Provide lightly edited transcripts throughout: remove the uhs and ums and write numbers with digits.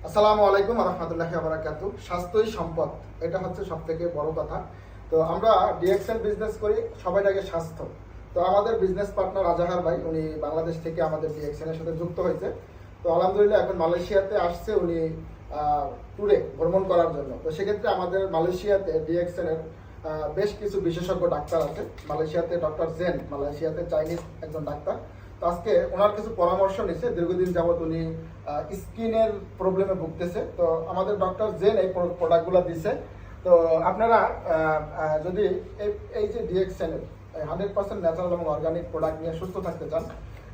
আসসালামু আলাইকুম রহমতুল্লাহি ওয়া বারাকাতুহু। স্বাস্থ্যই সম্পদ, এটা হচ্ছে সবথেকে বড় কথা। তো আমরা ডিএক্সএন বিজনেস করি, সবাই আগে স্বাস্থ্য। তো আমাদের বিজনেস পার্টনার আজাহার ভাই, উনি বাংলাদেশ থেকে আমাদের ডিএক্সএন এর সাথে যুক্ত হয়েছে। তো আলহামদুলিল্লাহ এখন মালয়েশিয়াতে আসছে উনি ট্যুরে ভ্রমণ করার জন্য। তো সেক্ষেত্রে আমাদের মালয়েশিয়াতে ডিএক্সএন এর বেশ কিছু বিশেষজ্ঞ ডাক্তার আছে। মালয়েশিয়াতে ডক্টর জেন, মালয়েশিয়াতে চাইনিজ একজন ডাক্তার। তো আজকে ওনার কিছু পরামর্শ নিচ্ছে। দীর্ঘদিন যাবৎ উনি স্কিনের প্রবলেমে ভুগতেছে। তো আমাদের ডক্টর জেন এই প্রোডাক্টগুলো দিছে। তো আপনারা যদি এই যে ডিএক্সএন এর 100% ন্যাচারাল এবং অর্গানিক প্রোডাক্ট নিয়ে সুস্থ থাকতে চান,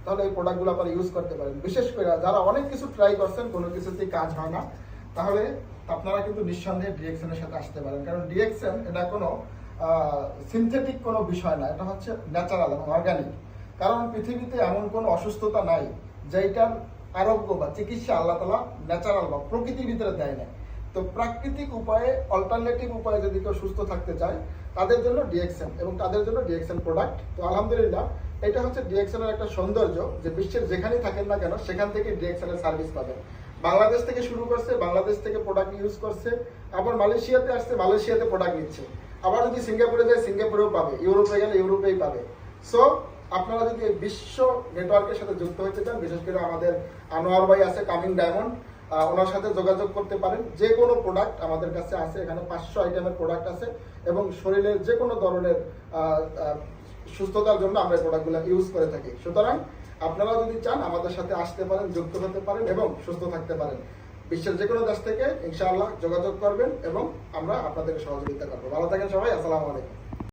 তাহলে এই প্রোডাক্টগুলো আপনারা ইউজ করতে পারেন। বিশেষ করে যারা অনেক কিছু ট্রাই করছেন, কোনো কিছুতেই কাজ হয় না, তাহলে আপনারা কিন্তু নিঃসন্দেহে ডিএক্সএন এর সাথে আসতে পারেন। কারণ ডিএক্সএন এটা কোনো সিনথেটিক কোনো বিষয় না, এটা হচ্ছে ন্যাচারাল এবং অর্গানিক। কারণ পৃথিবীতে এমন কোনো অসুস্থতা নাই যেটার আরোগ্য বা চিকিৎসা আল্লাহ তাআলা ন্যাচারাল বা প্রকৃতির ভিতরে দেয় না। তো প্রাকৃতিক উপায়ে, অল্টারনেটিভ উপায়ে যদি কেউ সুস্থ থাকতে চায়, তাদের জন্য ডিএক্সএন এবং তাদের জন্য ডিএক্সএন প্রোডাক্ট। তো আলহামদুলিল্লাহ এটা হচ্ছে ডিএক্সএন এর একটা সৌন্দর্য, যে বিশ্বের যেখানেই থাকেন না কেন সেখান থেকে ডিএক্সএন এর সার্ভিস পাবেন। বাংলাদেশ থেকে শুরু করছে, বাংলাদেশ থেকে প্রোডাক্ট ইউজ করছে, আবার মালয়েশিয়াতে আসছে, মালয়েশিয়াতে প্রোডাক্ট নিচ্ছে। আবার যদি সিঙ্গাপুরে যায়, সিঙ্গাপুরেও পাবে, ইউরোপে গেলে ইউরোপেই পাবে। সো আপনারা যদি এই বিশ্ব নেটওয়ার্কের সাথে যুক্ত হতে চান, বিশেষ করে আমাদের আনোয়ার ভাই আছে কামিং ডায়মন্ড, ওনার সাথে যোগাযোগ করতে পারেন। যে কোনো প্রোডাক্ট আমাদের কাছে আছে, এখানে 500 আইটেমের প্রোডাক্ট আছে এবং শরীরের যে কোনো ধরনের সুস্থতার জন্য আমরা এই প্রোডাক্টগুলো ইউজ করে থাকি। সুতরাং আপনারা যদি চান আমাদের সাথে আসতে পারেন, যুক্ত হতে পারেন এবং সুস্থ থাকতে পারেন। বিশ্বের যে কোনো দেশ থেকে ইনশাআল্লাহ যোগাযোগ করবেন এবং আমরা আপনাদেরকে সহযোগিতা করবো। ভালো থাকেন সবাই, আসসালামু আলাইকুম।